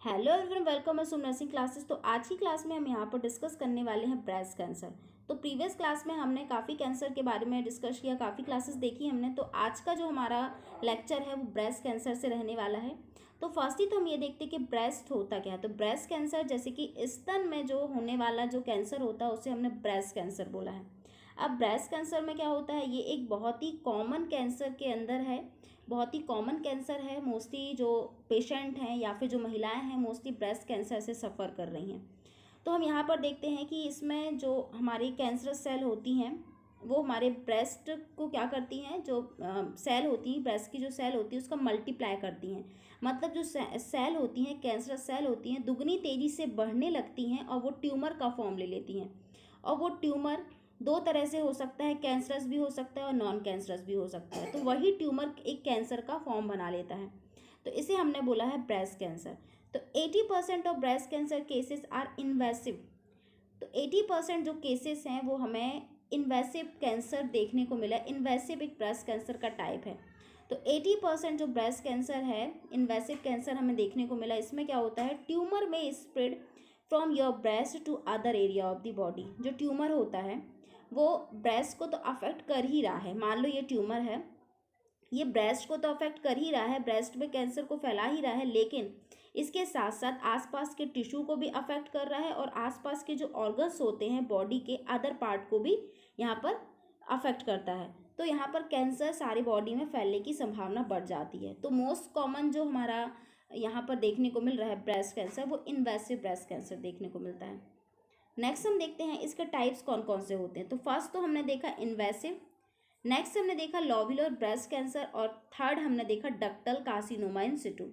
Hello everyone, welcome to nursing classes. तो आज की क्लास में हम यहाँ पर डिस्कस करने वाले हैं ब्रेस्ट कैंसर। तो प्रीवियस क्लास में हमने काफ़ी कैंसर के बारे में डिस्कस किया, काफ़ी क्लासेस देखी हमने। तो आज का जो हमारा लेक्चर है वो ब्रेस्ट कैंसर से रहने वाला है। तो फर्स्ट ही तो हम ये देखते हैं कि ब्रेस्ट होता क्या है। तो ब्रेस्ट कैंसर जैसे कि स्तन में जो होने वाला जो कैंसर होता है उसे हमने ब्रेस्ट कैंसर बोला है। अब ब्रेस्ट कैंसर में क्या होता है, ये एक बहुत ही कॉमन कैंसर के अंदर है, बहुत ही कॉमन कैंसर है। मोस्टली जो पेशेंट हैं या फिर जो महिलाएं हैं मोस्टली ब्रेस्ट कैंसर से सफ़र कर रही हैं। तो हम यहाँ पर देखते हैं कि इसमें जो हमारी कैंसरस सेल होती हैं वो हमारे ब्रेस्ट को क्या करती हैं, जो सेल होती हैं, ब्रेस्ट की जो सेल होती है उसका मल्टीप्लाई करती हैं। मतलब जो सेल होती हैं, कैंसरस सेल होती हैं, दुगनी तेज़ी से बढ़ने लगती हैं और वो ट्यूमर का फॉर्म ले लेती हैं। और वो ट्यूमर दो तरह से हो सकता है, कैंसरस भी हो सकता है और नॉन कैंसरस भी हो सकता है। तो वही ट्यूमर एक कैंसर का फॉर्म बना लेता है, तो इसे हमने बोला है ब्रेस्ट कैंसर। तो 80% of breast cancer cases are invasive. तो 80% जो केसेस हैं वो हमें इन्वेसिव कैंसर देखने को मिला। इन्वेसिव एक ब्रेस्ट कैंसर का टाइप है। तो 80% जो ब्रेस्ट कैंसर है, इन्वेसिव कैंसर हमें देखने को मिला। इसमें क्या होता है, ट्यूमर में spread from your breast to other area of the body. जो ट्यूमर होता है वो ब्रेस्ट को तो अफेक्ट कर ही रहा है। मान लो ये ट्यूमर है, ये ब्रेस्ट को तो अफेक्ट कर ही रहा है, ब्रेस्ट में कैंसर को फैला ही रहा है, लेकिन इसके साथ साथ आसपास के टिश्यू को भी अफेक्ट कर रहा है और आसपास के जो ऑर्गन्स होते हैं बॉडी के अदर पार्ट को भी यहाँ पर अफेक्ट करता है। तो यहाँ पर कैंसर सारी बॉडी में फैलने की संभावना बढ़ जाती है। तो मोस्ट कॉमन जो हमारा यहाँ पर देखने को मिल रहा है ब्रेस्ट कैंसर, वो इन्वेसिव ब्रेस्ट कैंसर देखने को मिलता है। नेक्स्ट हम देखते हैं इसके टाइप्स कौन कौन से होते हैं। तो फर्स्ट तो हमने देखा इन्वेसिव, नेक्स्ट हमने देखा लोब्यूलर ब्रेस्ट कैंसर और थर्ड हमने देखा डक्टल कार्सिनोमा इन सिटू।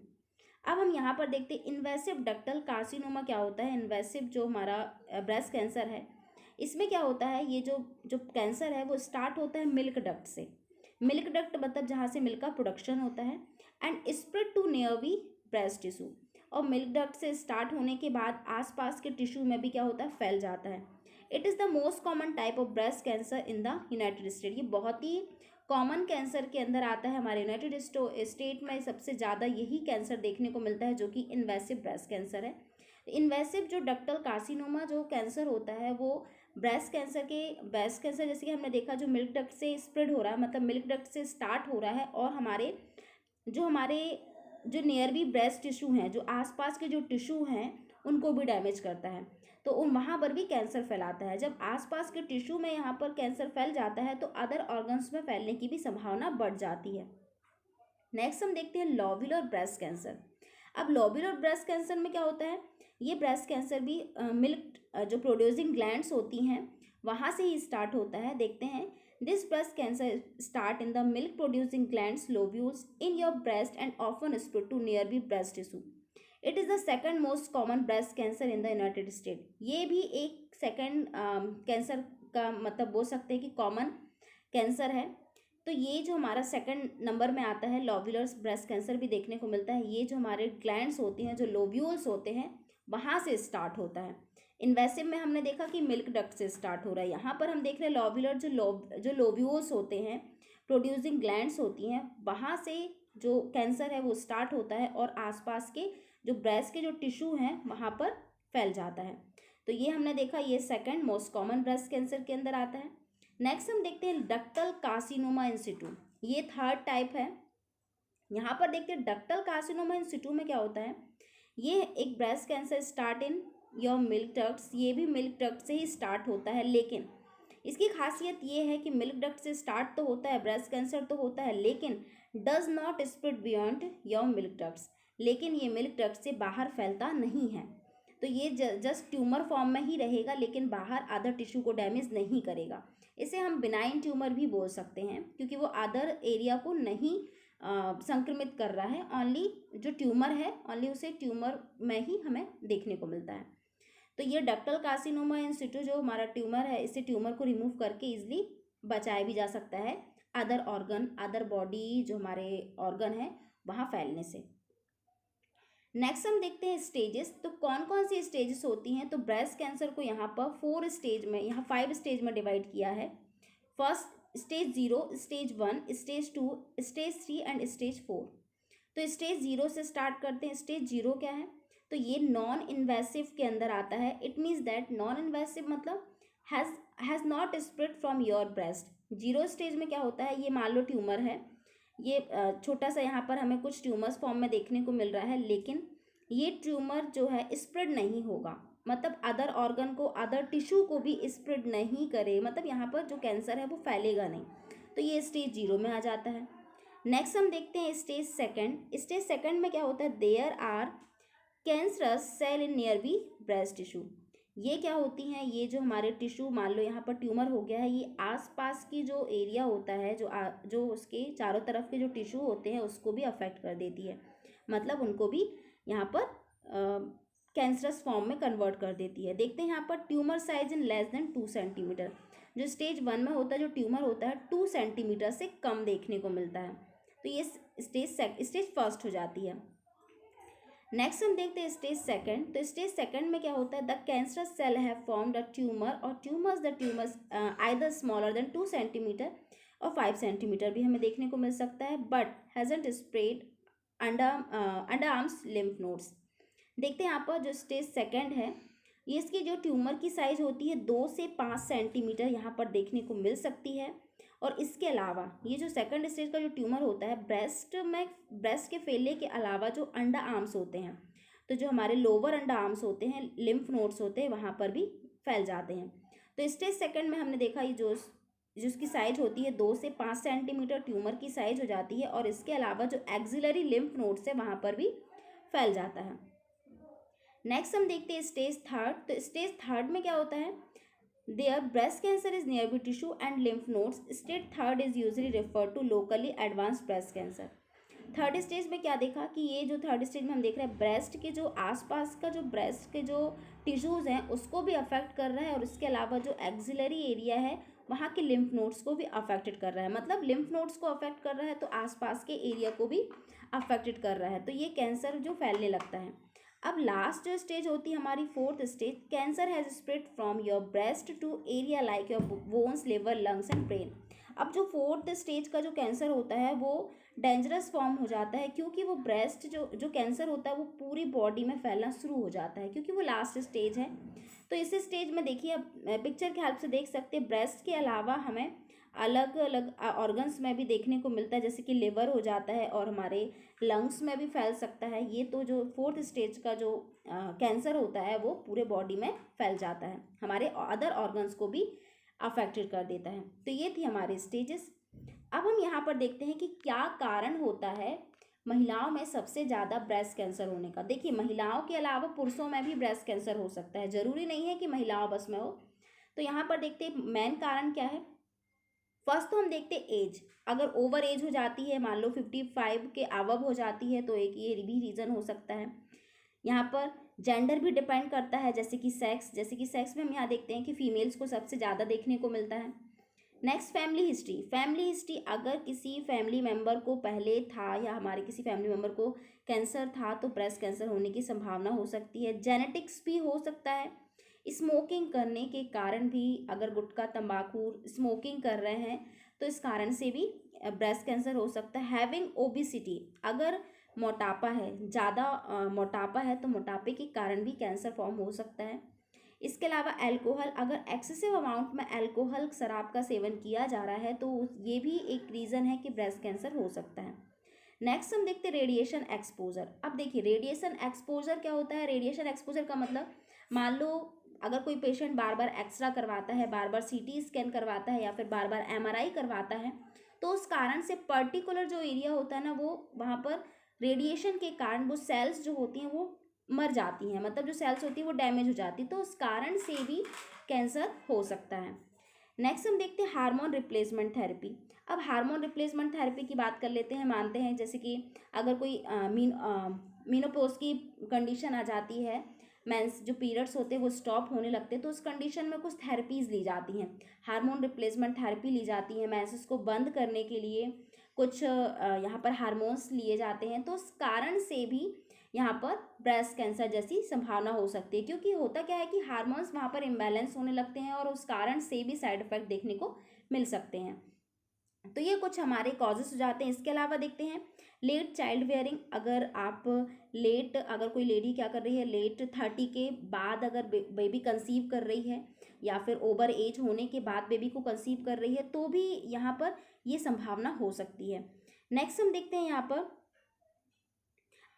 अब हम यहाँ पर देखते हैं इन्वेसिव डक्टल कार्सिनोमा क्या होता है। इन्वेसिव जो हमारा ब्रेस्ट कैंसर है, इसमें क्या होता है, ये जो जो कैंसर है वो स्टार्ट होता है मिल्क डक्ट से। मिल्क डक्ट मतलब जहाँ से मिल्क का प्रोडक्शन होता है, and spread to nearly breast tissue. और मिल्क डक्ट से स्टार्ट होने के बाद आसपास के टिश्यू में भी क्या होता है, फैल जाता है। It is the most common type of breast cancer in the United State. ये बहुत ही कॉमन कैंसर के अंदर आता है। हमारे यूनाइटेड स्टेट में सबसे ज़्यादा यही कैंसर देखने को मिलता है जो कि इन्वेसिव ब्रेस्ट कैंसर है। इन्वेसिव जो डक्टल कार्सिनोमा जो कैंसर होता है वो ब्रेस्ट कैंसर जैसे कि हमने देखा जो मिल्क डक्ट से स्प्रेड हो रहा है, मतलब मिल्क डक्ट से स्टार्ट हो रहा है और हमारे जो नियरली ब्रेस्ट टिश्यू हैं, जो आसपास के जो टिश्यू हैं उनको भी डैमेज करता है। तो उन वहाँ पर भी कैंसर फैलाता है। जब आसपास के टिश्यू में यहाँ पर कैंसर फैल जाता है तो अदर ऑर्गन्स में फैलने की भी संभावना बढ़ जाती है। नेक्स्ट हम देखते हैं लोब्यूलर ब्रेस्ट कैंसर। अब लोब्यूलर ब्रेस्ट कैंसर में क्या होता है, ये ब्रेस्ट कैंसर भी मिल्क जो प्रोड्यूसिंग ग्लैंड्स होती हैं वहाँ से ही स्टार्ट होता है। देखते हैं, this breast cancer start in the milk producing glands lobules in your breast and often spread to nearly breast tissue. It is the second most common breast cancer in the United State. ये भी एक second cancer का मतलब बोल सकते हैं कि common cancer है। तो ये जो हमारा सेकंड नंबर में आता है, लोब्यूलर ब्रेस्ट कैंसर भी देखने को मिलता है। ये जो हमारे ग्लैंड्स होती हैं, जो लोब्यूल्स होते हैं, वहाँ से स्टार्ट होता है। इन्वेसिव में हमने देखा कि मिल्क डक्ट से स्टार्ट हो रहा है। यहाँ पर हम देख रहे हैं लोब्यूलर जो लोब्यूल्स होते हैं, प्रोड्यूसिंग ग्लैंड्स होती हैं, वहाँ से जो कैंसर है वो स्टार्ट होता है और आसपास के जो ब्रेस्ट के जो टिश्यू हैं वहाँ पर फैल जाता है। तो ये हमने देखा, ये second most common breast cancer के अंदर आता है। नेक्स्ट हम देखते हैं डक्टल कार्सिनोमा इन सिटू। ये थर्ड टाइप है। यहाँ पर देखते हैं डक्टल कार्सिनोमा इन सिटू में क्या होता है, ये एक breast cancer start in your milk ducts. ये भी मिल्क डक्ट से ही स्टार्ट होता है, लेकिन इसकी खासियत ये है कि मिल्क डक्ट से स्टार्ट तो होता है, ब्रेस्ट कैंसर तो होता है, लेकिन does not spread beyond your milk ducts. लेकिन ये मिल्क डक्ट से बाहर फैलता नहीं है। तो ये जस्ट ट्यूमर फॉर्म में ही रहेगा, लेकिन बाहर अदर टिश्यू को डैमेज नहीं करेगा। इसे हम बिनाइन ट्यूमर भी बोल सकते हैं, क्योंकि वो अदर एरिया को नहीं संक्रमित कर रहा है। ओनली जो ट्यूमर है, ओनली उसे ट्यूमर में ही हमें देखने को मिलता है। तो ये डक्टल कार्सिनोमा इन सिटू जो हमारा ट्यूमर है, इसे ट्यूमर को रिमूव करके इजिली बचाया भी जा सकता है अदर ऑर्गन, अदर बॉडी जो हमारे ऑर्गन है वहाँ फैलने से। नेक्स्ट हम देखते हैं स्टेजेस। तो कौन कौन सी स्टेजेस होती हैं। तो ब्रेस्ट कैंसर को यहाँ पर 4 स्टेज में, यहाँ 5 स्टेज में डिवाइड किया है। First stage 0, stage 1, stage 2, stage 3 and stage 4। तो स्टेज 0 से स्टार्ट करते हैं। स्टेज 0 क्या है, तो ये नॉन इन्वेसिव के अंदर आता है। It means that non invasive मतलब has not spread from your breast. Zero stage में क्या होता है, ये मान लो ट्यूमर है, ये छोटा सा यहाँ पर हमें कुछ ट्यूमर्स फॉर्म में देखने को मिल रहा है, लेकिन ये ट्यूमर जो है स्प्रेड नहीं होगा, मतलब अदर ऑर्गन को, अदर टिश्यू को भी स्प्रेड नहीं करे, मतलब यहाँ पर जो कैंसर है वो फैलेगा नहीं। तो ये स्टेज जीरो में आ जाता है। नेक्स्ट हम देखते हैं स्टेज सेकंड। स्टेज सेकंड में क्या होता है, there are cancerous cell in nearby breast tissue. ये क्या होती हैं, ये जो हमारे टिश्यू, मान लो यहाँ पर ट्यूमर हो गया है, ये आसपास की जो एरिया होता है, जो उसके चारों तरफ के जो टिश्यू होते हैं उसको भी अफेक्ट कर देती है, मतलब उनको भी यहाँ पर कैंसरस फॉर्म में कन्वर्ट कर देती है। देखते हैं यहाँ पर tumour size in less than 2 centimetre. जो स्टेज 1 में होता है, जो ट्यूमर होता है 2 सेंटीमीटर से कम देखने को मिलता है, तो ये स्टेज फर्स्ट हो जाती है। नेक्स्ट हम देखते हैं स्टेज सेकंड। तो स्टेज सेकंड में क्या होता है, the cancerous cell have formed a tumour और tumours either smaller than 2 centimetre और 5 सेंटीमीटर भी हमें देखने को मिल सकता है, but hasn't spread under arms lymph nodes. देखते हैं यहाँ पर जो स्टेज सेकंड है, ये इसकी जो ट्यूमर की साइज होती है 2 से 5 सेंटीमीटर यहाँ पर देखने को मिल सकती है। और इसके अलावा ये जो सेकंड स्टेज का जो ट्यूमर होता है, ब्रेस्ट के फैले के अलावा जो अंडर आर्म्स होते हैं, तो जो हमारे लोअर अंडर आर्म्स होते हैं, लिम्फ नोड्स होते हैं, वहाँ पर भी फैल जाते हैं। तो स्टेज सेकंड में हमने देखा ये जिसकी साइज होती है 2 से 5 सेंटीमीटर ट्यूमर की साइज हो जाती है, और इसके अलावा जो एक्सिलरी लिम्फ नोड्स है वहाँ पर भी फैल जाता है। नेक्स्ट हम देखते हैं स्टेज थर्ड। तो स्टेज थर्ड में क्या होता है, there breast cancer is nearby tissue and lymph nodes. Stage third is usually refer to locally advance breast cancer. Third stage में क्या देखा कि ये जो थर्ड स्टेज में हम देख रहे हैं, ब्रेस्ट के जो आसपास का जो ब्रेस्ट के जो टिश्यूज़ हैं उसको भी अफेक्ट कर रहा है, और इसके अलावा जो एक्सिलरी एरिया है वहाँ के लिम्फ नोड्स को भी अफेक्टेड कर रहा है। मतलब लिम्फ नोड्स को अफेक्ट कर रहा है तो आसपास के एरिया को भी अफेक्टेड कर रहा है, तो ये कैंसर जो फैलने लगता है। अब लास्ट जो स्टेज होती है हमारी fourth stage, cancer has spread from your breast to area like your bones, liver, lungs and brain. अब जो फोर्थ स्टेज का जो कैंसर होता है वो डेंजरस फॉर्म हो जाता है, क्योंकि वो ब्रेस्ट जो कैंसर होता है वो पूरी बॉडी में फैलना शुरू हो जाता है, क्योंकि वो लास्ट स्टेज है। तो इस स्टेज में देखिए, अब पिक्चर के हेल्प से देख सकते हैं, ब्रेस्ट के अलावा हमें अलग अलग ऑर्गन्स में भी देखने को मिलता है, जैसे कि लिवर हो जाता है और हमारे लंग्स में भी फैल सकता है। ये तो जो फोर्थ स्टेज का जो कैंसर होता है वो पूरे बॉडी में फैल जाता है, हमारे अदर ऑर्गन्स को भी अफेक्टेड कर देता है। तो ये थी हमारे स्टेजेस। अब हम यहाँ पर देखते हैं कि क्या कारण होता है महिलाओं में सबसे ज़्यादा ब्रेस्ट कैंसर होने का। देखिए, महिलाओं के अलावा पुरुषों में भी ब्रेस्ट कैंसर हो सकता है, ज़रूरी नहीं है कि महिलाओं बस में हो। तो यहाँ पर देखते हैं मेन कारण क्या है। फर्स्ट तो हम देखते हैं एज। अगर ओवर एज हो जाती है, मान लो 55 के अबव हो जाती है, तो एक ये भी रीज़न हो सकता है। यहाँ पर जेंडर भी डिपेंड करता है, जैसे कि सेक्स में हम यहाँ देखते हैं कि फीमेल्स को सबसे ज़्यादा देखने को मिलता है। नेक्स्ट फैमिली हिस्ट्री, अगर किसी फैमिली मेम्बर को पहले था या हमारे किसी फैमिली मेम्बर को कैंसर था तो ब्रेस्ट कैंसर होने की संभावना हो सकती है। जेनेटिक्स भी हो सकता है, स्मोकिंग करने के कारण भी, अगर गुटखा तंबाकू स्मोकिंग कर रहे हैं तो इस कारण से भी ब्रेस्ट कैंसर हो सकता है। हैविंग ओबिसिटी, अगर मोटापा है, ज़्यादा मोटापा है तो मोटापे के कारण भी कैंसर फॉर्म हो सकता है। इसके अलावा अल्कोहल, अगर एक्सेसिव अमाउंट में अल्कोहल शराब का सेवन किया जा रहा है तो ये भी एक रीज़न है कि ब्रेस्ट कैंसर हो सकता है। नेक्स्ट हम देखते हैं रेडिएशन एक्सपोजर। अब देखिए, रेडिएशन एक्सपोजर क्या होता है। रेडिएशन एक्सपोजर का मतलब, मान लो अगर कोई पेशेंट बार बार एक्सरा करवाता है, बार बार सीटी स्कैन करवाता है या फिर बार बार एमआरआई करवाता है, तो उस कारण से पर्टिकुलर जो एरिया होता है ना, वो वहाँ पर रेडिएशन के कारण वो सेल्स जो होती हैं वो मर जाती हैं, मतलब जो सेल्स होती है वो डैमेज हो जाती है, तो उस कारण से भी कैंसर हो सकता है। नेक्स्ट हम देखते हैं हार्मोन रिप्लेसमेंट थेरेपी। अब हार्मोन रिप्लेसमेंट थेरेपी की बात कर लेते हैं। मानते हैं जैसे कि अगर कोई मीनोपॉज की कंडीशन आ जाती है, मेंस जो पीरियड्स होते हैं वो स्टॉप होने लगते हैं, तो उस कंडीशन में कुछ थेरेपीज़ ली जाती हैं, हार्मोन रिप्लेसमेंट थेरेपी ली जाती है। मेंसेस को बंद करने के लिए कुछ यहाँ पर हार्मोन्स लिए जाते हैं, तो उस कारण से भी यहाँ पर ब्रेस्ट कैंसर जैसी संभावना हो सकती है, क्योंकि होता क्या है कि हार्मोन्स वहाँ पर इम्बैलेंस होने लगते हैं और उस कारण से भी साइड इफ़ेक्ट देखने को मिल सकते हैं। तो ये कुछ हमारे कॉजेस हो जाते हैं। इसके अलावा देखते हैं लेट चाइल्ड बेयरिंग। अगर आप अगर कोई लेडी क्या कर रही है, लेट 30 के बाद अगर बेबी कंसीव कर रही है या फिर ओवर एज होने के बाद बेबी को कंसीव कर रही है, तो भी यहाँ पर ये संभावना हो सकती है। नेक्स्ट हम देखते हैं यहाँ पर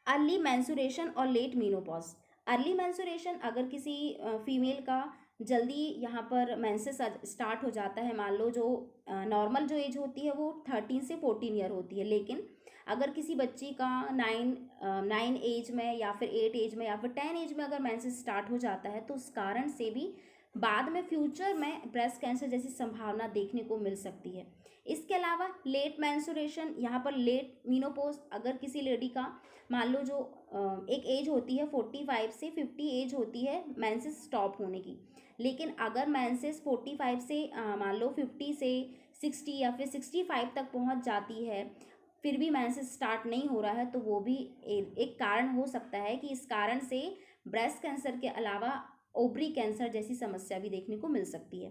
अर्ली मेंसुरेशन और लेट मीनोपॉज। अर्ली मेंसुरेशन, अगर किसी फीमेल का जल्दी यहाँ पर मेंसेस स्टार्ट हो जाता है, मान लो जो नॉर्मल जो एज होती है वो 13 से 14 ईयर होती है, लेकिन अगर किसी बच्ची का 9 एज में या फिर 8 एज में या फिर 10 एज में अगर मेंसेस स्टार्ट हो जाता है, तो उस कारण से भी बाद में फ्यूचर में ब्रेस्ट कैंसर जैसी संभावना देखने को मिल सकती है। इसके अलावा लेट मेंसुरेशन, यहाँ पर लेट मीनोपॉज, अगर किसी लेडी का मान लो जो एक एज होती है 45 से 50 एज होती है मेंसेस स्टॉप होने की, लेकिन अगर मेंसेस 45 से मान लो 50 से 60 या फिर 65 तक पहुंच जाती है, फिर भी मेंसेस स्टार्ट नहीं हो रहा है, तो वो भी एक कारण हो सकता है कि इस कारण से ब्रेस्ट कैंसर के अलावा ओवरी कैंसर जैसी समस्या भी देखने को मिल सकती है।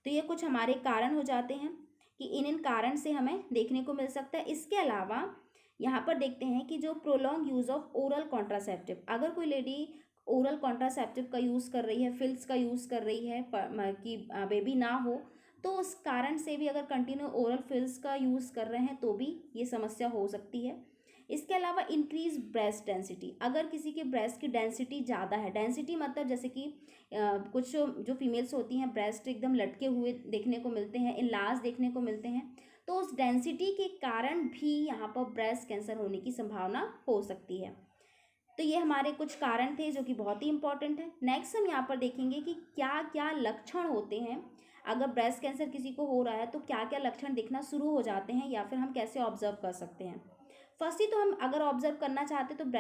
तो ये कुछ हमारे कारण हो जाते हैं कि इन कारण से हमें देखने को मिल सकता है। इसके अलावा यहाँ पर देखते हैं कि जो prolong use of oral contraceptive, अगर कोई लेडी ओरल कॉन्ट्रासेप्टिव का यूज़ कर रही है, फिल्स का यूज़ कर रही है कि बेबी ना हो, तो उस कारण से भी अगर कंटिन्यू ओरल फिल्स का यूज़ कर रहे हैं तो भी ये समस्या हो सकती है। इसके अलावा इंक्रीज ब्रेस्ट डेंसिटी, अगर किसी के ब्रेस्ट की डेंसिटी ज़्यादा है, डेंसिटी मतलब जैसे कि कुछ जो फीमेल्स होती हैं ब्रेस्ट एकदम लटके हुए देखने को मिलते हैं, इनलार्ज देखने को मिलते हैं, तो उस डेंसिटी के कारण भी यहाँ पर ब्रेस्ट कैंसर होने की संभावना हो सकती है। तो ये हमारे कुछ कारण थे जो कि बहुत ही इंपॉर्टेंट है। नेक्स्ट हम यहाँ पर देखेंगे कि क्या क्या लक्षण होते हैं, अगर ब्रेस्ट कैंसर किसी को हो रहा है तो क्या क्या लक्षण दिखना शुरू हो जाते हैं या फिर हम कैसे ऑब्जर्व कर सकते हैं। फर्स्टली तो हम अगर ऑब्जर्व करना चाहते हैं तो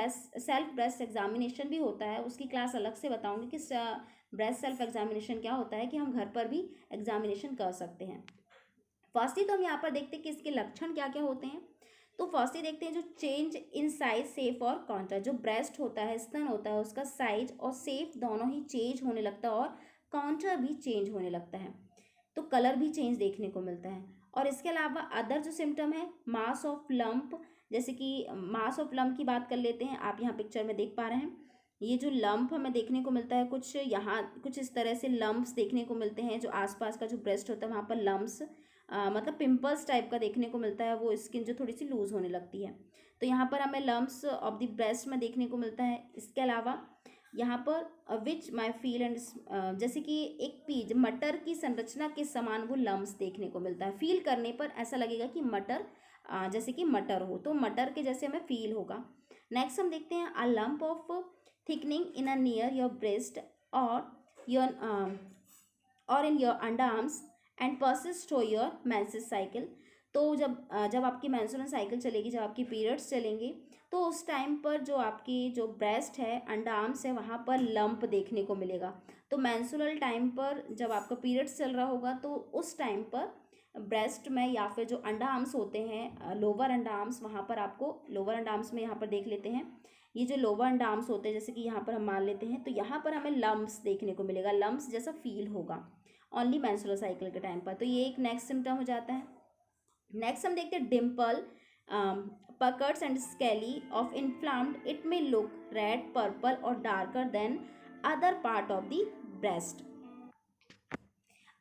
सेल्फ ब्रेस्ट एग्जामिनेशन भी होता है, उसकी क्लास अलग से बताऊंगी कि ब्रेस्ट सेल्फ एग्जामिनेशन क्या होता है, कि हम घर पर भी एग्जामिनेशन कर सकते हैं। फर्स्टली तो हम यहाँ पर देखते हैं कि इसके लक्षण क्या क्या होते हैं। तो फर्स्टली देखते हैं जो चेंज इन साइज, शेप और काउंटर, जो ब्रेस्ट होता है, स्तन होता है, उसका साइज और शेप दोनों ही चेंज होने लगता है और काउंटर भी चेंज होने लगता है, तो कलर भी चेंज देखने को मिलता है। और इसके अलावा अदर जो सिम्टम है, मास ऑफ लंप, जैसे कि मास ऑफ लंप की बात कर लेते हैं, आप यहाँ पिक्चर में देख पा रहे हैं, ये जो लंप हमें देखने को मिलता है, कुछ यहाँ कुछ इस तरह से लंप्स देखने को मिलते हैं, जो आसपास का जो ब्रेस्ट होता है वहाँ पर लंप्स मतलब पिंपल्स टाइप का देखने को मिलता है, वो स्किन जो थोड़ी सी लूज होने लगती है, तो यहाँ पर हमें लम्प्स ऑफ द ब्रेस्ट में देखने को मिलता है। इसके अलावा यहाँ पर विच माई फील एंड जैसे कि एक पीज मटर की संरचना के समान वो लम्प्स देखने को मिलता है, फील करने पर ऐसा लगेगा कि मटर जैसे कि मटर हो, तो मटर के जैसे हमें फील होगा। नेक्स्ट हम देखते हैं a lump of thickening in a near your breast और in your underarms and persist हो योर मेंसेस साइकिल। तो जब आपकी मेंस्ट्रुअल साइकिल चलेगी, जब आपकी पीरियड्स चलेंगे, तो उस टाइम पर जो आपकी जो ब्रेस्ट है, अंडर आर्म्स है, वहाँ पर लंप देखने को मिलेगा। तो मेंस्ट्रुअल टाइम पर जब आपका पीरियड्स चल रहा होगा, तो उस टाइम पर ब्रेस्ट में या फिर जो अंडर आर्म्स होते हैं, लोअर अंडर आर्म्स, वहाँ पर आपको लोअर अंडर आर्म्स में यहाँ पर देख लेते हैं, ये जो लोअर अंडर आर्म्स होते हैं, जैसे कि यहाँ पर हम मान लेते हैं, तो यहाँ पर हमें लम्प्स देखने को मिलेगा, लम्प्स जैसा फील होगा ओनली मेंस्ट्रुअल साइकिल के टाइम पर। तो ये एक नेक्स्ट सिम्टम हो जाता है। नेक्स्ट हम देखते हैं dimple, puckers and scaly of inflamed, it may look red, purple और darker than other part of the breast.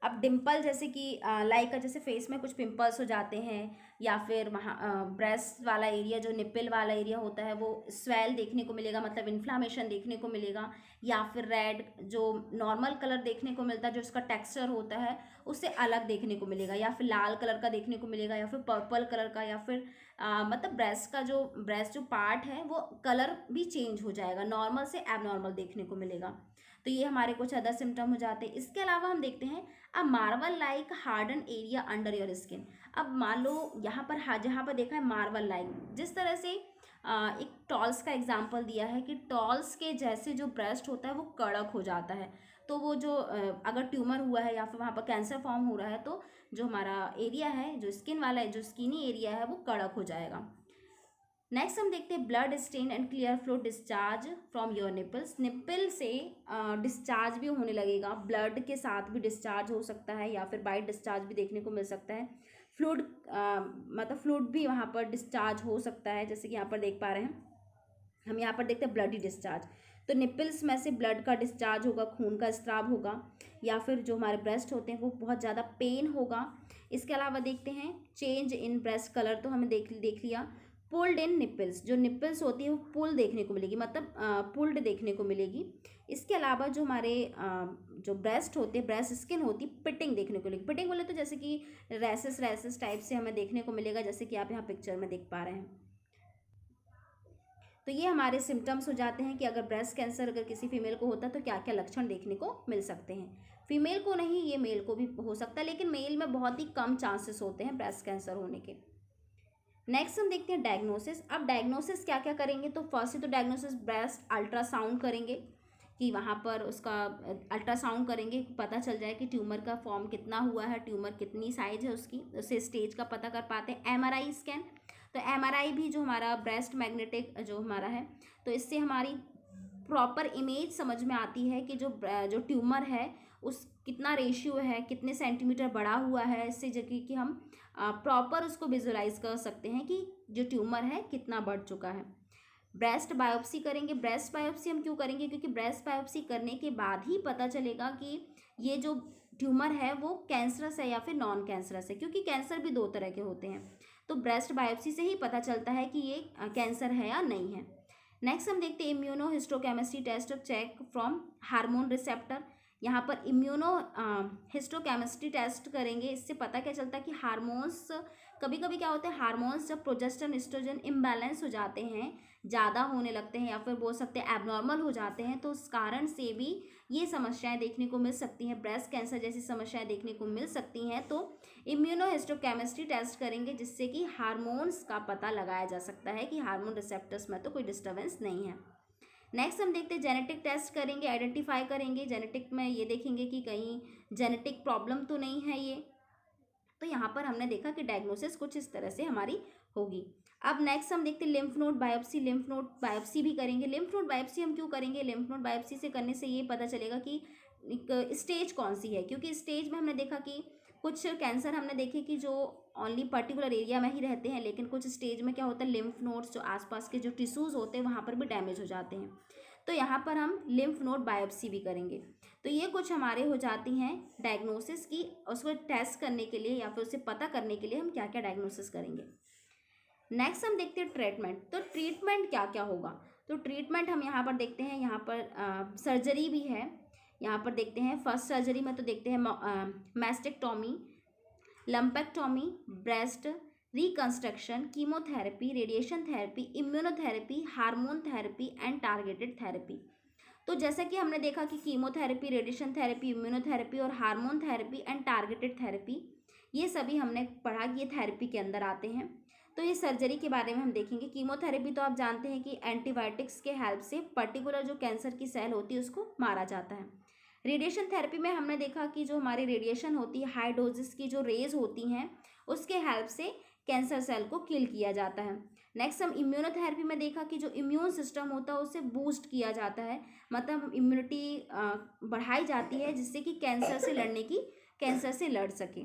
अब डिम्पल जैसे कि लाइक जैसे फेस में कुछ पिंपल्स हो जाते हैं, या फिर वहाँ ब्रेस्ट वाला एरिया, जो निप्पल वाला एरिया होता है, वो स्वेल देखने को मिलेगा, मतलब इन्फ्लामेशन देखने को मिलेगा, या फिर रेड जो नॉर्मल कलर देखने को मिलता है, जो उसका टेक्सचर होता है उससे अलग देखने को मिलेगा, या फिर लाल कलर का देखने को मिलेगा, या फिर पर्पल कलर का, या फिर मतलब ब्रेस्ट जो पार्ट है वो कलर भी चेंज हो जाएगा, नॉर्मल से एबनॉर्मल देखने को मिलेगा। तो ये हमारे कुछ अदर सिम्टम हो जाते हैं। इसके अलावा हम देखते हैं a marble like harden area under your skin. अब मान लो यहाँ पर जहाँ पर देखा है मार्बल लाइक, जिस तरह से एक टॉल्स का एग्जाम्पल दिया है कि टॉल्स के जैसे जो ब्रेस्ट होता है वो कड़क हो जाता है, तो वो जो अगर ट्यूमर हुआ है या फिर वहाँ पर कैंसर फॉर्म हो रहा है, तो जो हमारा एरिया है, जो स्किन वाला है, जो स्किनी एरिया है, वो कड़क हो जाएगा। नेक्स्ट हम देखते हैं blood stain and clear flow discharge from your nipples. Nipple से डिस्चार्ज भी होने लगेगा, ब्लड के साथ भी डिस्चार्ज हो सकता है, या फिर वाइट डिस्चार्ज भी देखने को मिल सकता है। फ्लूइड मतलब फ्लूइड भी वहाँ पर डिस्चार्ज हो सकता है, जैसे कि यहाँ पर देख पा रहे हैं हम। यहाँ पर देखते हैं ब्लडी डिस्चार्ज, तो निपल्स में से ब्लड का डिस्चार्ज होगा, खून का स्त्राव होगा, या फिर जो हमारे ब्रेस्ट होते हैं वो बहुत ज़्यादा पेन होगा। इसके अलावा देखते हैं चेंज इन ब्रेस्ट कलर, तो हमें देख लिया। पुल्ड इन निपल्स, जो निपल्स होती है वो पुल देखने को मिलेगी, मतलब पुल्ड देखने को मिलेगी। इसके अलावा जो हमारे जो ब्रेस्ट होते हैं, ब्रेस्ट स्किन होती है, पिटिंग देखने को मिलेगी। पिटिंग बोले तो जैसे कि रैसेस टाइप से हमें देखने को मिलेगा, जैसे कि आप यहाँ पिक्चर में देख पा रहे हैं। तो ये हमारे सिम्टम्स हो जाते हैं कि अगर ब्रेस्ट कैंसर अगर किसी फीमेल को होता है तो क्या क्या लक्षण देखने को मिल सकते हैं। फीमेल को नहीं, ये मेल को भी हो सकता है, लेकिन मेल में बहुत ही कम चांसेस होते हैं ब्रेस्ट कैंसर होने के। नेक्स्ट हम देखते हैं डायग्नोसिस। अब डायग्नोसिस क्या क्या करेंगे, तो फर्स्ट तो डायग्नोसिस ब्रेस्ट अल्ट्रासाउंड करेंगे, कि वहाँ पर उसका अल्ट्रासाउंड करेंगे, पता चल जाए कि ट्यूमर का फॉर्म कितना हुआ है, ट्यूमर कितनी साइज है उसकी, उससे स्टेज का पता कर पाते हैं। एमआरआई स्कैन, तो एमआरआई भी जो हमारा ब्रेस्ट मैग्नेटिक जो हमारा है, तो इससे हमारी प्रॉपर इमेज समझ में आती है कि जो ट्यूमर है उस कितना रेशियो है, कितने सेंटीमीटर बड़ा हुआ है, इससे जबकि कि हम प्रॉपर उसको विजुलाइज कर सकते हैं कि जो ट्यूमर है कितना बढ़ चुका है। ब्रेस्ट बायोप्सी करेंगे। ब्रेस्ट बायोप्सी हम क्यों करेंगे, क्योंकि ब्रेस्ट बायोप्सी करने के बाद ही पता चलेगा कि ये जो ट्यूमर है वो कैंसरस है या फिर नॉन कैंसरस है, क्योंकि कैंसर भी दो तरह के होते हैं। तो ब्रेस्ट बायोप्सी से ही पता चलता है कि ये कैंसर है या नहीं है। नेक्स्ट हम देखते हैं immunohistochemistry test check from hormone receptor. यहाँ पर हिस्टोकेमिस्ट्री टेस्ट करेंगे, इससे पता क्या चलता है कि हार्मोन्स, कभी कभी क्या होता है हार्मोन्स जब प्रोजेस्टेरोन एस्ट्रोजन इम्बैलेंस हो जाते हैं, ज़्यादा होने लगते हैं या फिर बोल सकते हैं एबनॉर्मल हो जाते हैं, तो उस कारण से भी ये समस्याएं देखने को मिल सकती हैं, ब्रेस्ट कैंसर जैसी समस्याएं देखने को मिल सकती हैं। तो इम्यूनोहिस्टोकेमिस्ट्री टेस्ट करेंगे, जिससे कि हार्मोन्स का पता लगाया जा सकता है कि हार्मोन रिसेप्टर्स में तो कोई डिस्टर्बेंस नहीं है। नेक्स्ट हम देखते हैं जेनेटिक टेस्ट करेंगे, आइडेंटिफाई करेंगे। जेनेटिक में ये देखेंगे कि कहीं जेनेटिक प्रॉब्लम तो नहीं है ये। तो यहाँ पर हमने देखा कि डायग्नोसिस कुछ इस तरह से हमारी होगी। अब नेक्स्ट हम देखते हैं lymph node biopsy. Lymph node biopsy भी करेंगे। लिम्फ नोड बायोप्सी हम क्यों करेंगे, लिम्फ नोड बायोप्सी से करने से ये पता चलेगा कि एक स्टेज कौन सी है, क्योंकि स्टेज में हमने देखा कि कुछ कैंसर हमने देखे कि जो ओनली पर्टिकुलर एरिया में ही रहते हैं, लेकिन कुछ स्टेज में क्या होता है लिम्फ नोड्स जो आसपास के जो टिश्यूज़ होते हैं वहाँ पर भी डैमेज हो जाते हैं। तो यहाँ पर हम लिम्फ नोड बायोप्सी भी करेंगे। तो ये कुछ हमारे हो जाती हैं डायग्नोसिस की, उसको टेस्ट करने के लिए या फिर उसे पता करने के लिए हम क्या क्या डायग्नोसिस करेंगे। नेक्स्ट हम देखते हैं ट्रीटमेंट। तो ट्रीटमेंट क्या क्या होगा, तो ट्रीटमेंट हम यहाँ पर देखते हैं, यहाँ पर सर्जरी भी है। यहाँ पर देखते हैं फर्स्ट सर्जरी में तो देखते हैं mastectomy, lumpectomy, breast reconstruction, chemotherapy, radiation therapy, immunotherapy, hormone therapy and targeted therapy. तो जैसा कि हमने देखा कि कीमोथेरेपी, रेडिएशन थेरेपी, इम्यूनोथेरेपी और hormone therapy and targeted therapy, ये सभी हमने पढ़ा कि ये थेरेपी के अंदर आते हैं। तो ये सर्जरी के बारे में हम देखेंगे। कीमोथेरेपी तो आप जानते हैं कि एंटीबायोटिक्स के हेल्प से पर्टिकुलर जो कैंसर की सेल होती है उसको मारा जाता है। रेडिएशन थेरेपी में हमने देखा कि जो हमारी रेडिएशन होती है, हाई डोजेस की जो रेज होती हैं, उसके हेल्प से कैंसर सेल को किल किया जाता है। नेक्स्ट हम इम्यूनोथेरेपी में देखा कि जो इम्यून सिस्टम होता है उसे बूस्ट किया जाता है, मतलब इम्यूनिटी बढ़ाई जाती है, जिससे कि कैंसर से लड़ सके।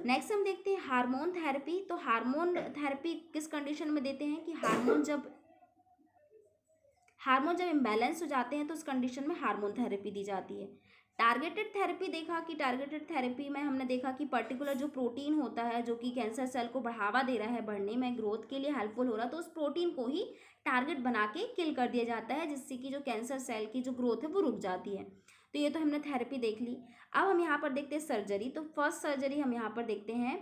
नेक्स्ट हम देखते हैं हार्मोन थेरेपी। तो हार्मोन थेरेपी किस कंडीशन में देते हैं कि हार्मोन जब इम्बैलेंस हो जाते हैं तो उस कंडीशन में हार्मोन थेरेपी दी जाती है। टारगेटेड थेरेपी देखा कि टारगेटेड थेरेपी में हमने देखा कि पर्टिकुलर जो प्रोटीन होता है जो कि कैंसर सेल को बढ़ावा दे रहा है, बढ़ने में, ग्रोथ के लिए हेल्पफुल हो रहा है, तो उस प्रोटीन को ही टारगेट बना के किल कर दिया जाता है, जिससे कि जो कैंसर सेल की जो ग्रोथ है वो रुक जाती है। तो ये तो हमने थेरेपी देख ली। अब हम यहाँ पर देखते हैं सर्जरी। तो फर्स्ट सर्जरी हम यहाँ पर देखते हैं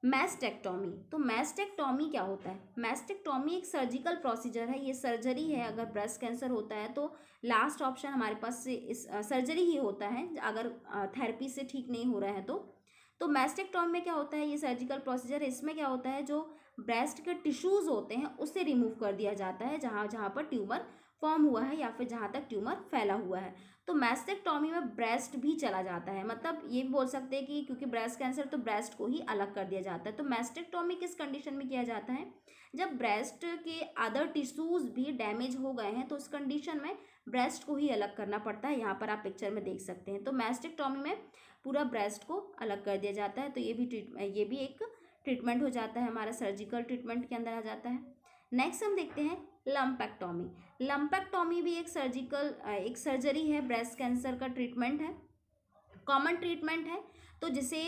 मैस्टेक्टोमी। तो मैस्टेक्टोमी क्या होता है, मैस्टेक्टोमी एक सर्जिकल प्रोसीजर है, ये सर्जरी है। अगर ब्रेस्ट कैंसर होता है तो लास्ट ऑप्शन हमारे पास से इस सर्जरी ही होता है, अगर थेरेपी से ठीक नहीं हो रहा है तो मैस्टेक्टोमी में क्या होता है, ये सर्जिकल प्रोसीजर है। इसमें क्या होता है, जो ब्रेस्ट के टिश्यूज़ होते हैं उससे रिमूव कर दिया जाता है जहाँ जहाँ पर ट्यूमर फॉर्म हुआ है या फिर जहाँ तक ट्यूमर फैला हुआ है। तो मैस्टेक्टोमी में ब्रेस्ट भी चला जाता है, मतलब ये बोल सकते हैं कि क्योंकि ब्रेस्ट कैंसर तो ब्रेस्ट को ही अलग कर दिया जाता है। तो मैस्टेक्टोमी किस कंडीशन में किया जाता है, जब ब्रेस्ट के अदर टिश्यूज़ भी डैमेज हो गए हैं तो उस कंडीशन में ब्रेस्ट को ही अलग करना पड़ता है। यहाँ पर आप पिक्चर में देख सकते हैं। तो मैस्टेक्टोमी में पूरा ब्रेस्ट को अलग कर दिया जाता है। तो ये भी एक ट्रीटमेंट हो जाता है, हमारा सर्जिकल ट्रीटमेंट के अंदर आ जाता है। नेक्स्ट हम देखते हैं लम्पेक्टोमी। लम्पेक्टोमी भी एक सर्जरी है, ब्रेस्ट कैंसर का ट्रीटमेंट है, कॉमन ट्रीटमेंट है। तो जिसे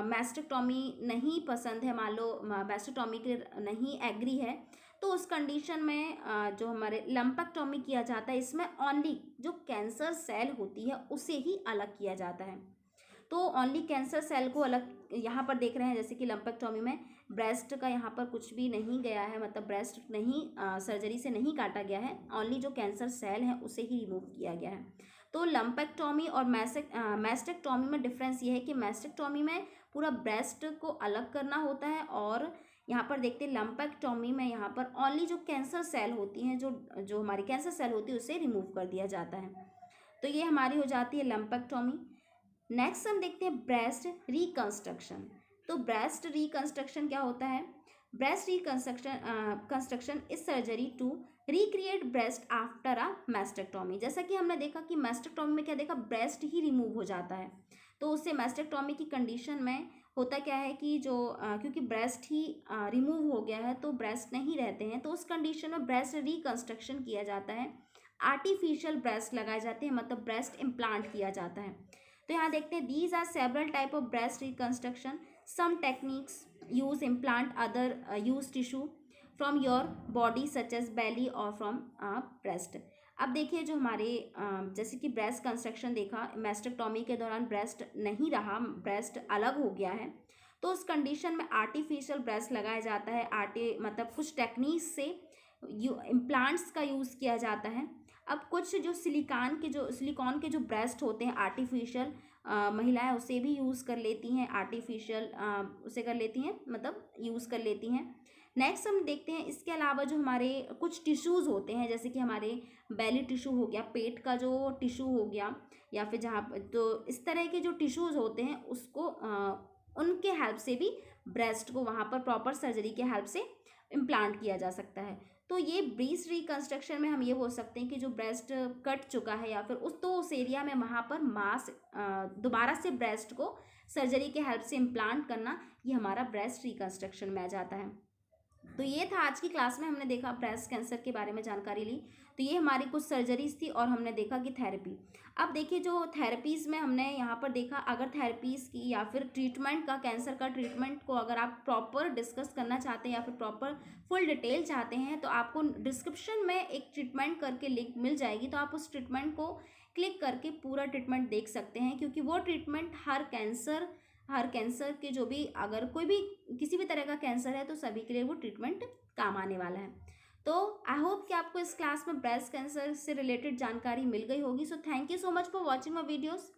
मैस्टेक्टोमी नहीं पसंद है, मान लो मैस्टेक्टोमी के नहीं एग्री है, तो उस कंडीशन में जो हमारे लम्पेक्टोमी किया जाता है, इसमें ओनली जो कैंसर सेल होती है उसे ही अलग किया जाता है। तो ओनली कैंसर सेल को अलग यहाँ पर देख रहे हैं, जैसे कि लम्पेक्टोमी में ब्रेस्ट का यहाँ पर कुछ भी नहीं गया है, मतलब ब्रेस्ट नहीं सर्जरी से नहीं काटा गया है, ओनली जो कैंसर सेल है उसे ही रिमूव किया गया है। तो लम्पेक्टोमी और मैस्टेक्टोमी में डिफरेंस ये है कि मैस्टेक्टोमी में पूरा ब्रेस्ट को अलग करना होता है, और यहाँ पर देखते हैं लम्पेक्टोमी में यहाँ पर ओनली जो कैंसर सेल होती हैं, जो हमारी कैंसर सेल होती है उसे रिमूव कर दिया जाता है। तो ये हमारी हो जाती है लम्पेक्टोमी। नेक्स्ट हम देखते हैं ब्रेस्ट रिकंस्ट्रक्शन। तो ब्रेस्ट रिकंस्ट्रक्शन क्या होता है? Breast reconstruction is surgery to recreate breast after a mastectomy. जैसा कि हमने देखा कि मैस्टेक्टोमी में क्या देखा, ब्रेस्ट ही रिमूव हो जाता है, तो उससे मैस्टेक्टोमी की कंडीशन में होता क्या है कि जो क्योंकि ब्रेस्ट ही रिमूव हो गया है तो ब्रेस्ट नहीं रहते हैं, तो उस कंडीशन में ब्रेस्ट रिकंस्ट्रक्शन किया जाता है, आर्टिफिशियल ब्रेस्ट लगाए जाते हैं, मतलब ब्रेस्ट इम्प्लांट किया जाता है। तो यहाँ देखते हैं these are several type of breast reconstruction, some techniques use implant, other use tissue from your body such as belly और फ्रॉम ब्रेस्ट। अब देखिए जो हमारे जैसे कि ब्रेस्ट कंस्ट्रक्शन देखा, मैस्टेक्टोमी के दौरान ब्रेस्ट नहीं रहा, ब्रेस्ट अलग हो गया है, तो उस कंडीशन में आर्टिफिशियल ब्रेस्ट लगाया जाता है, मतलब कुछ टेक्निक्स से इम्प्लांट्स का यूज़ किया जाता है। अब कुछ जो सिलिकॉन के जो ब्रेस्ट होते हैं आर्टिफिशियल, महिलाएं उसे भी यूज़ कर लेती हैं, आर्टिफिशियल उसे कर लेती हैं, मतलब यूज़ कर लेती हैं। नेक्स्ट हम देखते हैं इसके अलावा जो हमारे कुछ टिश्यूज़ होते हैं, जैसे कि हमारे बेली टिश्यू हो गया, पेट का जो टिश्यू हो गया, या फिर जहाँ तो इस तरह के जो टिश्यूज़ होते हैं उसको उनके हेल्प से भी ब्रेस्ट को वहाँ पर प्रॉपर सर्जरी के हेल्प से इम्प्लांट किया जा सकता है। तो ये ब्रेस्ट रिकंस्ट्रक्शन में हम ये बोल सकते हैं कि जो ब्रेस्ट कट चुका है या फिर उस एरिया में वहाँ पर दोबारा से ब्रेस्ट को सर्जरी के हेल्प से इम्प्लांट करना, ये हमारा ब्रेस्ट रिकंस्ट्रक्शन में आ जाता है। तो ये था आज की क्लास में, हमने देखा ब्रेस्ट कैंसर के बारे में जानकारी ली। तो ये हमारी कुछ सर्जरीज थी और हमने देखा कि थेरेपी। अब देखिए जो थेरेपीज़ में हमने यहाँ पर देखा, अगर थेरेपीज़ की या फिर ट्रीटमेंट का, कैंसर का ट्रीटमेंट को अगर आप प्रॉपर डिस्कस करना चाहते हैं या फिर प्रॉपर फुल डिटेल चाहते हैं, तो आपको डिस्क्रिप्शन में एक ट्रीटमेंट करके लिंक मिल जाएगी, तो आप उस ट्रीटमेंट को क्लिक करके पूरा ट्रीटमेंट देख सकते हैं, क्योंकि वो ट्रीटमेंट हर कैंसर के जो भी, अगर कोई भी किसी भी तरह का कैंसर है तो सभी के लिए वो ट्रीटमेंट काम आने वाला है। तो आई होप कि आपको इस क्लास में ब्रेस्ट कैंसर से रिलेटेड जानकारी मिल गई होगी। So thank you so much for watching my videos.